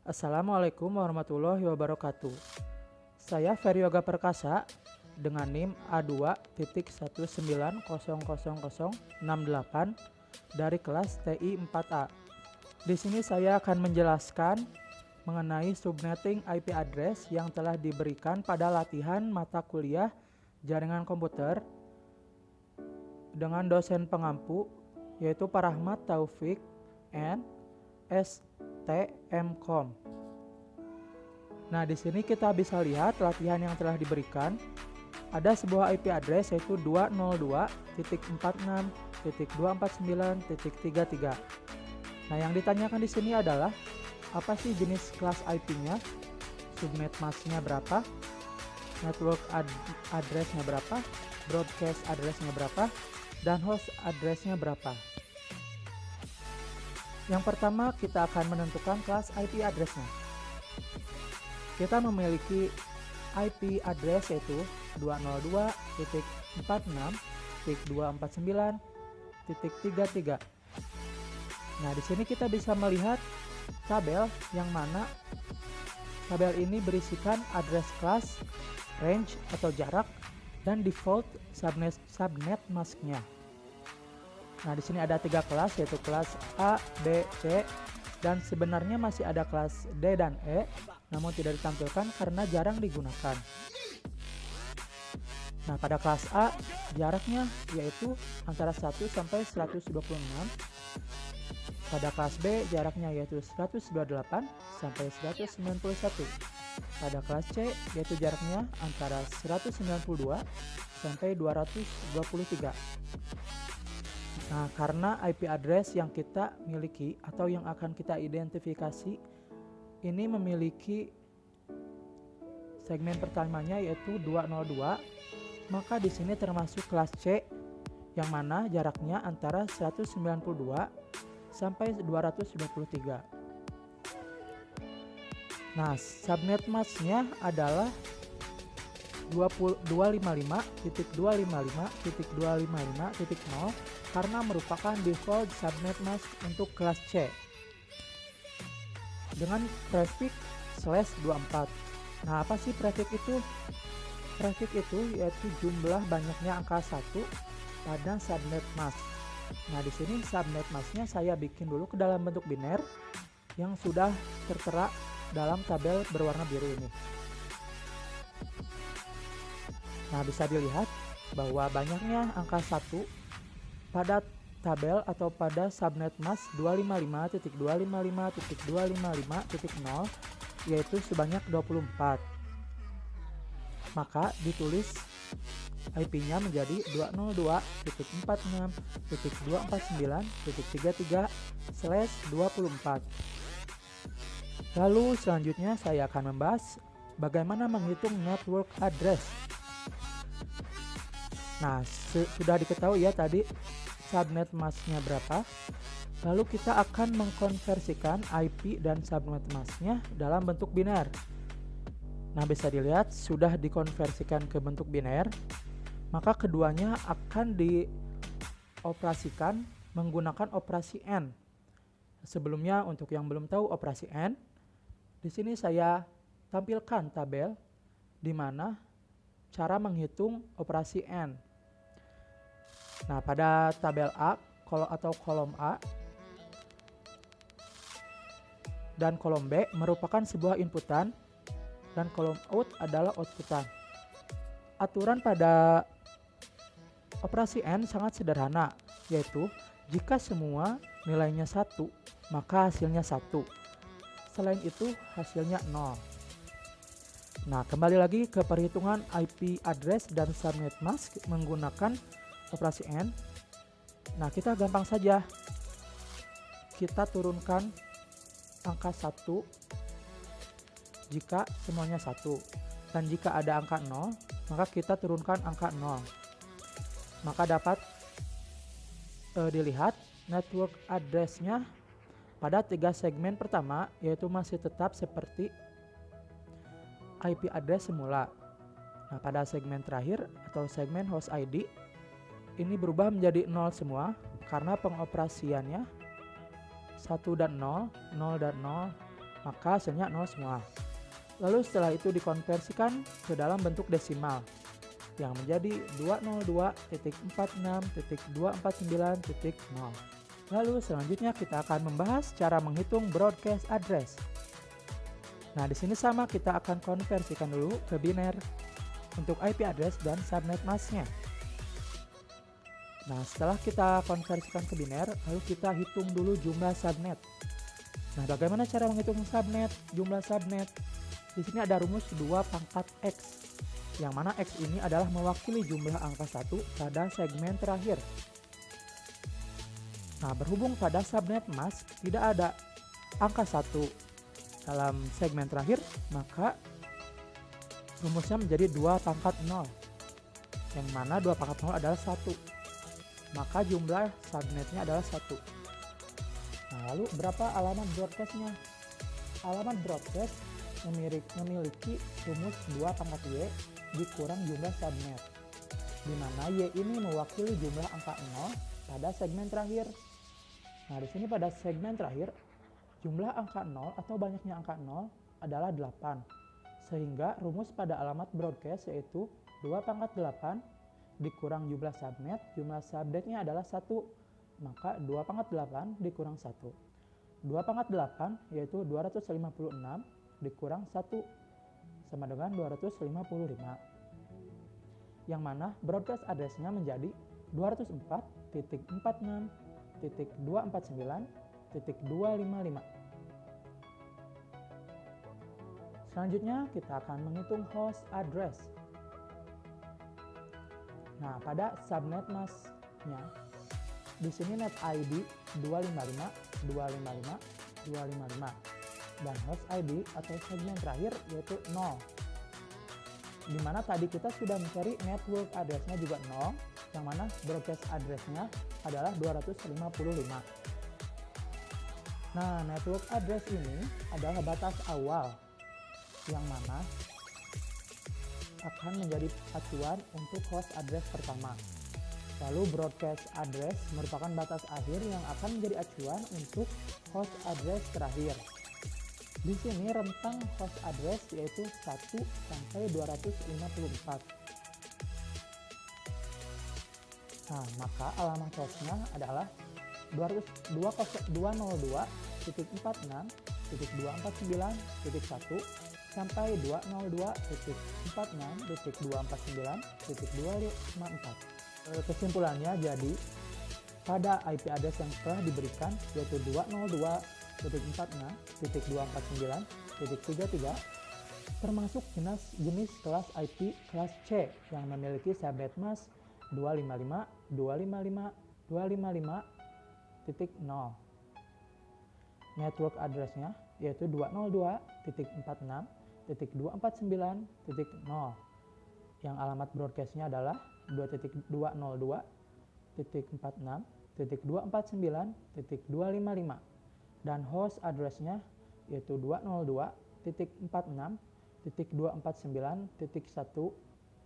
Assalamualaikum warahmatullahi wabarakatuh. Saya Ferry Yoga Perkasa dengan NIM A2.1900068 dari kelas TI 4A. Di sini saya akan menjelaskan mengenai subnetting IP address yang telah diberikan pada latihan mata kuliah jaringan komputer dengan dosen pengampu yaitu Pak Rahmat Taufik and STMkom. Nah, di sini kita bisa lihat latihan yang telah diberikan. Ada sebuah IP address yaitu 202.46.249.33. Nah, yang ditanyakan di sini adalah apa sih jenis kelas IP-nya, subnet masknya berapa, network address-nya berapa, broadcast address-nya berapa, dan host address-nya berapa. Yang pertama, kita akan menentukan kelas IP address-nya. Kita memiliki IP address yaitu 202.46.249.33. Nah, di sini kita bisa melihat tabel yang mana tabel ini berisikan address class, range atau jarak, dan default subnet masknya. Nah, di sini ada 3 kelas yaitu kelas A, B, C, dan sebenarnya masih ada kelas D dan E, namun tidak ditampilkan karena jarang digunakan. Nah, pada kelas A jaraknya yaitu antara 1 sampai 126. Pada kelas B jaraknya yaitu 128 sampai 191. Pada kelas C yaitu jaraknya antara 192 sampai 223. Nah, karena IP address yang kita miliki atau yang akan kita identifikasi ini memiliki segmen pertamanya yaitu 202, maka di sini termasuk kelas C yang mana jaraknya antara 192 sampai 223. Nah, subnet masknya adalah 255.255.255.0 karena merupakan default subnet mask untuk kelas C dengan prefix /24. Nah, apa sih prefix itu? Prefix itu yaitu jumlah banyaknya angka 1 pada subnet mask. Nah, di sini subnet masknya saya bikin dulu ke dalam bentuk biner yang sudah tertera dalam tabel berwarna biru ini. Nah, bisa dilihat bahwa banyaknya angka 1 pada tabel atau pada subnet mask 255.255.255.0 yaitu sebanyak 24. Maka ditulis IP-nya menjadi 202.46.249.33/24. Lalu selanjutnya saya akan membahas bagaimana menghitung network address. Nah, sudah diketahui ya tadi subnet masknya berapa. Lalu kita akan mengkonversikan IP dan subnet masknya dalam bentuk biner. Nah, bisa dilihat sudah dikonversikan ke bentuk biner. Maka keduanya akan dioperasikan menggunakan operasi AND. Sebelumnya untuk yang belum tahu operasi AND, di sini saya tampilkan tabel di mana cara menghitung operasi AND. Nah, pada tabel A atau kolom A dan kolom B merupakan sebuah inputan dan kolom out adalah outputan. Aturan pada operasi AND sangat sederhana, yaitu jika semua nilainya 1, maka hasilnya 1. Selain itu, hasilnya 0. Nah, kembali lagi ke perhitungan IP address dan subnet mask menggunakan operasi AND. Nah, kita gampang saja. Kita turunkan angka 1 jika semuanya 1. Dan jika ada angka 0, maka kita turunkan angka 0. Maka dapat dilihat network address-nya pada 3 segmen pertama yaitu masih tetap seperti IP address semula. Nah, pada segmen terakhir atau segmen host ID ini berubah menjadi 0 semua karena pengoperasiannya 1 dan 0, 0 dan 0, maka hasilnya 0 semua. Lalu setelah itu dikonversikan ke dalam bentuk desimal yang menjadi 202.46.249.0. Lalu selanjutnya kita akan membahas cara menghitung broadcast address. Nah, di sini sama, kita akan konversikan dulu ke biner untuk IP address dan subnet masknya. Nah, setelah kita konversikan ke biner, lalu kita hitung dulu jumlah subnet. Nah, bagaimana cara menghitung subnet, jumlah subnet? Di sini ada rumus 2 pangkat X, yang mana X ini adalah mewakili jumlah angka 1 pada segmen terakhir. Nah, berhubung pada subnet mask tidak ada angka 1 dalam segmen terakhir, maka rumusnya menjadi 2 pangkat 0, yang mana 2 pangkat 0 adalah 1. Maka jumlah subnetnya adalah 1. Nah, lalu berapa alamat broadcastnya? Alamat broadcast memiliki rumus 2 pangkat Y dikurang jumlah subnet, di mana Y ini mewakili jumlah angka 0 pada segmen terakhir. Nah, di sini pada segmen terakhir, jumlah angka 0 atau banyaknya angka 0 adalah 8. Sehingga rumus pada alamat broadcast yaitu 2 pangkat 8 dikurang jumlah subnetnya adalah 1, maka 2 pangkat 8 dikurang 1. 2 pangkat 8 yaitu 256 dikurang 1 sama dengan 255. Yang mana broadcast address-nya menjadi 204.46.249.255. Selanjutnya kita akan menghitung host address. Nah, pada subnet masknya, di sini net ID 255.255.255 dan host ID atau segmen terakhir yaitu 0. Dimana tadi kita sudah mencari network address-nya juga 0, yang mana broadcast address-nya adalah 255. Nah, network address ini adalah batas awal, yang mana akan menjadi acuan untuk host address pertama. Lalu broadcast address merupakan batas akhir yang akan menjadi acuan untuk host address terakhir. Di sini rentang host address yaitu 1 sampai 254. Nah, maka alamat hostnya adalah 202.46.249.1 sampai 202.46.249.254. Kesimpulannya, jadi pada IP address yang telah diberikan yaitu 202.46.249.33 termasuk jenis kelas IP kelas C yang memiliki subnet mask 255.255.255.0. Network address-nya yaitu 202.46.249.0 yang alamat broadcast-nya adalah 2.202.46.249.255 dan host address-nya yaitu 202.46.249.1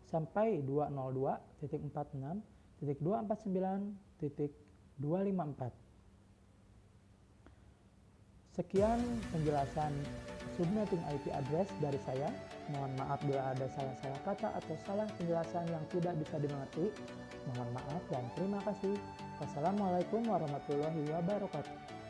sampai 202.46.249.254. Sekian penjelasan subnetting IP address dari saya. Mohon maaf bila ada salah-salah kata atau salah penjelasan yang tidak bisa dimengerti. Mohon maaf dan terima kasih. Wassalamualaikum warahmatullahi wabarakatuh.